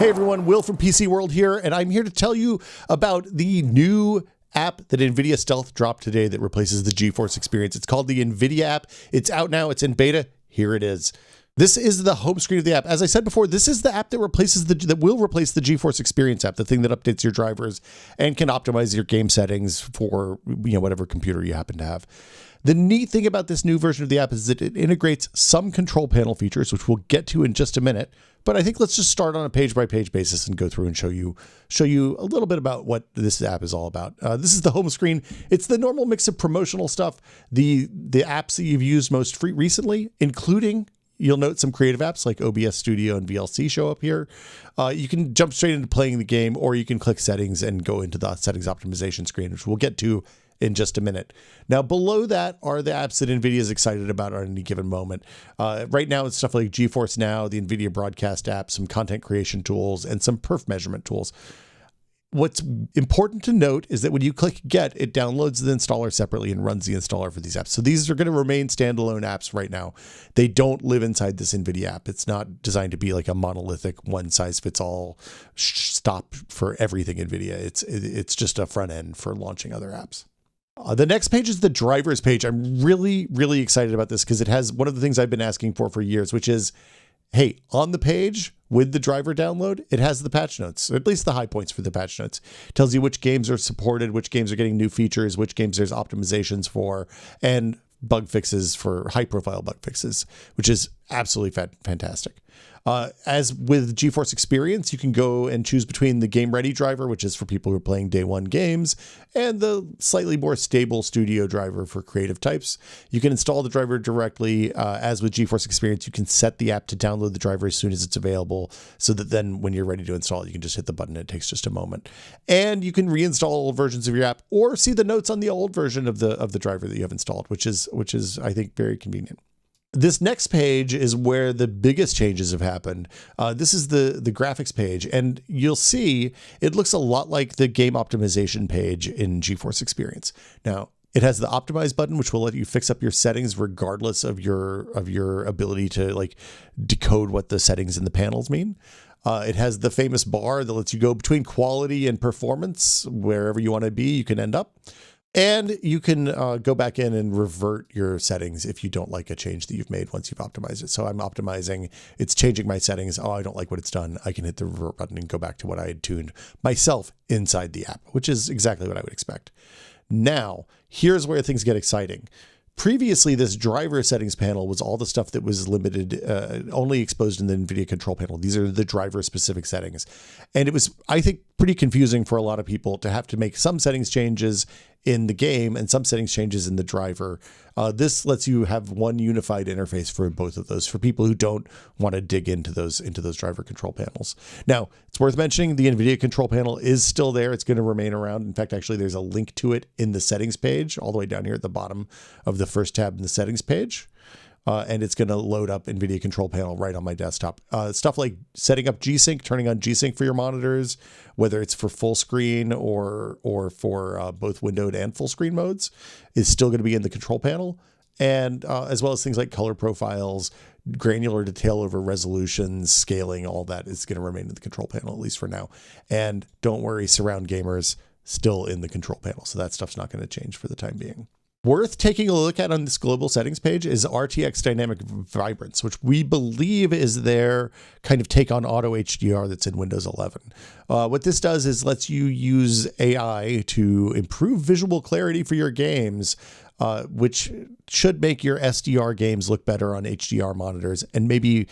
Hey everyone, Will from PCWorld here, and I'm here to tell you about the new app that Nvidia Stealth dropped today that replaces the GeForce Experience. It's called the Nvidia App. It's out now. It's in beta. Here it is. This is the home screen of the app. As I said before, this is the app that will replace the GeForce Experience app, the thing that updates your drivers and can optimize your game settings for whatever computer you happen to have. The neat thing about this new version of the app is that it integrates some control panel features, which we'll get to in just a minute. But I think let's just start on a page-by-page basis and go through and show you a little bit about what this app is all about. This is the home screen. It's the normal mix of promotional stuff, the apps that you've used most recently, including, you'll note, some creative apps like OBS Studio and VLC show up here. You can jump straight into playing the game, or you can click settings and go into the settings optimization screen, which we'll get to in just a minute. Now, below that are the apps that NVIDIA is excited about at any given moment. Right now, it's stuff like GeForce Now, the NVIDIA Broadcast app, some content creation tools, and some perf measurement tools. What's important to note is that when you click Get, it downloads the installer separately and runs the installer for these apps. So these are going to remain standalone apps right now. They don't live inside this NVIDIA app. It's not designed to be like a monolithic one-size-fits-all stop for everything NVIDIA. It's just a front end for launching other apps. The next page is the drivers page. I'm really, really excited about this because it has one of the things I've been asking for years, which is, hey, on the page with the driver download, it has the patch notes, or at least the high points for the patch notes. It tells you which games are supported, which games are getting new features, which games there's optimizations for, and bug fixes for high-profile bug fixes, which is absolutely fantastic. As with GeForce Experience, you can go and choose between the Game Ready driver, which is for people who are playing day one games, and the slightly more stable Studio driver for creative types. You can install the driver directly. As with GeForce Experience, you can set the app to download the driver as soon as it's available, so that then when you're ready to install it, you can just hit the button. It takes just a moment. And you can reinstall old versions of your app or see the notes on the old version of the driver that you have installed, which is I think very convenient. This next page is where the biggest changes have happened. This is the graphics page, and you'll see it looks a lot like the game optimization page in GeForce Experience. Now, it has the optimize button, which will let you fix up your settings regardless of your ability to like decode what the settings in the panels mean. It has the famous bar that lets you go between quality and performance. Wherever you want to be, you can end up. And you can go back in and revert your settings if you don't like a change that you've made once you've optimized it. So I'm optimizing, it's changing my settings. Oh, I don't like what it's done. I can hit the revert button and go back to what I had tuned myself inside the app, which is exactly what I would expect. Now, here's where things get exciting. Previously, this driver settings panel was all the stuff that was limited, only exposed in the NVIDIA control panel. These are the driver specific settings. And it was, I think, pretty confusing for a lot of people to have to make some settings changes in the game and some settings changes in the driver. This lets you have one unified interface for both of those for people who don't want to dig into those driver control panels. Now, it's worth mentioning the NVIDIA control panel is still there. It's going to remain around. In fact, actually, there's a link to it in the settings page all the way down here at the bottom of the first tab in the settings page. And it's going to load up NVIDIA control panel right on my desktop. Stuff like setting up G-Sync, turning on G-Sync for your monitors, whether it's for full screen or for both windowed and full screen modes, is still going to be in the control panel. And as well as things like color profiles, granular detail over resolutions, scaling, all that is going to remain in the control panel, at least for now. And don't worry, surround gamers, still in the control panel. So that stuff's not going to change for the time being. Worth taking a look at on this global settings page is RTX Dynamic Vibrance, which we believe is their kind of take on auto HDR that's in Windows 11. What this does is lets you use AI to improve visual clarity for your games, which should make your SDR games look better on HDR monitors and maybe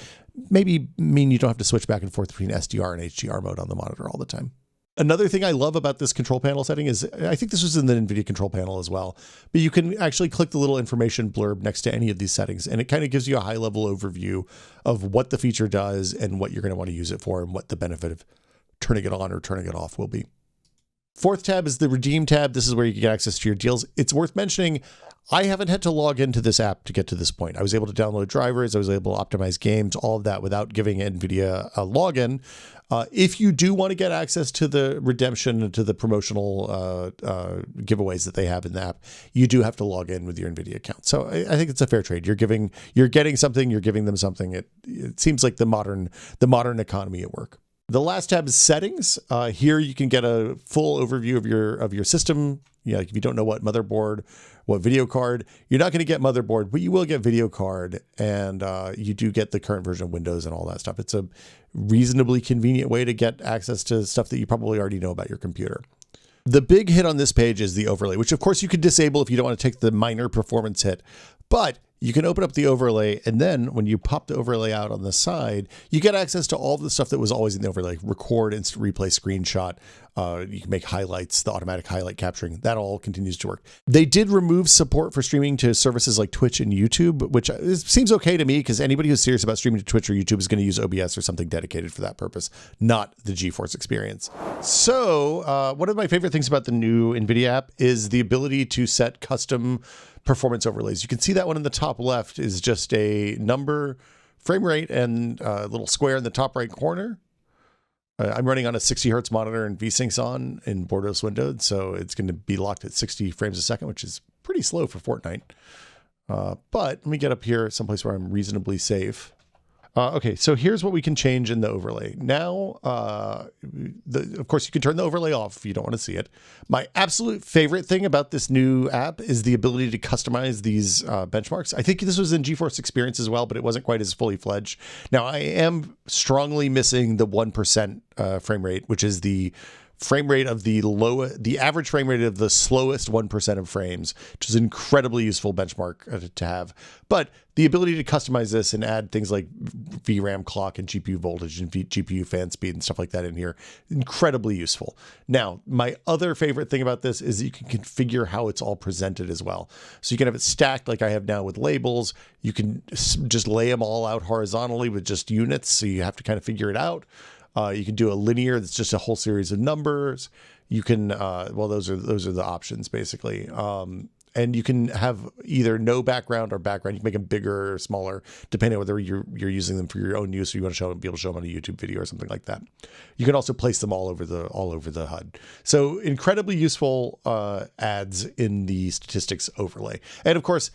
mean you don't have to switch back and forth between SDR and HDR mode on the monitor all the time. Another thing I love about this control panel setting is, I think this was in the NVIDIA control panel as well, but you can actually click the little information blurb next to any of these settings, and it kind of gives you a high-level overview of what the feature does and what you're going to want to use it for and what the benefit of turning it on or turning it off will be. Fourth tab is the Redeem tab. This is where you can get access to your deals. It's worth mentioning, I haven't had to log into this app to get to this point. I was able to download drivers. I was able to optimize games, all of that without giving NVIDIA a login. If you do want to get access to the redemption and to the promotional giveaways that they have in the app, you do have to log in with your NVIDIA account. So I think it's a fair trade. You're getting something, you're giving them something. It seems like the modern economy at work. The last tab is settings. Here you can get a full overview of your system. Like if you don't know what motherboard, what video card, you're not going to get motherboard, but you will get video card, and you do get the current version of Windows and all that stuff. It's a reasonably convenient way to get access to stuff that you probably already know about your computer. The big hit on this page is the overlay, which of course you could disable if you don't want to take the minor performance hit, but you can open up the overlay, and then when you pop the overlay out on the side, you get access to all the stuff that was always in the overlay, like record, instant replay, screenshot. You can make highlights, the automatic highlight capturing. That all continues to work. They did remove support for streaming to services like Twitch and YouTube, which seems okay to me because anybody who's serious about streaming to Twitch or YouTube is going to use OBS or something dedicated for that purpose, not the GeForce Experience. So one of my favorite things about the new Nvidia app is the ability to set custom performance overlays. You can see that one in the top left is just a number, frame rate, and a little square in the top right corner. I'm running on a 60 hertz monitor and VSyncs on in Bordeaux windowed, so it's going to be locked at 60 frames a second, which is pretty slow for Fortnite. But let me get up here someplace where I'm reasonably safe. Okay, so here's what we can change in the overlay. Now, of course, you can turn the overlay off if you don't want to see it. My absolute favorite thing about this new app is the ability to customize these benchmarks. I think this was in GeForce Experience as well, but it wasn't quite as fully fledged. Now, I am strongly missing the 1% frame rate, which is the frame rate of the average frame rate of the slowest 1% of frames, which is an incredibly useful benchmark to have. But the ability to customize this and add things like VRAM clock and GPU voltage and GPU fan speed and stuff like that in here, incredibly useful. Now, my other favorite thing about this is that you can configure how it's all presented as well. So you can have it stacked like I have now with labels. You can just lay them all out horizontally with just units, so you have to kind of figure it out. You can do a linear that's just a whole series of numbers. You can, well, those are the options basically. And you can have either no background or background. You can make them bigger or smaller, depending on whether you're using them for your own use or you want to be able to show them on a YouTube video or something like that. You can also place them all over the HUD. So incredibly useful adds in the statistics overlay. And of course,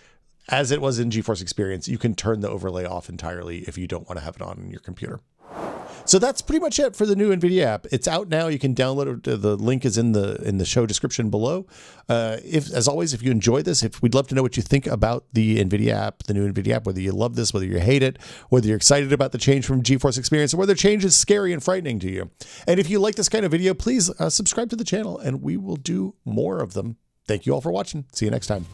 as it was in GeForce Experience, you can turn the overlay off entirely if you don't want to have it on your computer. So that's pretty much it for the new Nvidia app. It's out now. You can download it. The link is in the show description below. As always, if you enjoy this, we'd love to know what you think about the Nvidia app, the new Nvidia app, whether you love this, whether you hate it, whether you're excited about the change from GeForce Experience, or whether change is scary and frightening to you. And if you like this kind of video, please subscribe to the channel and we will do more of them. Thank you all for watching. See you next time.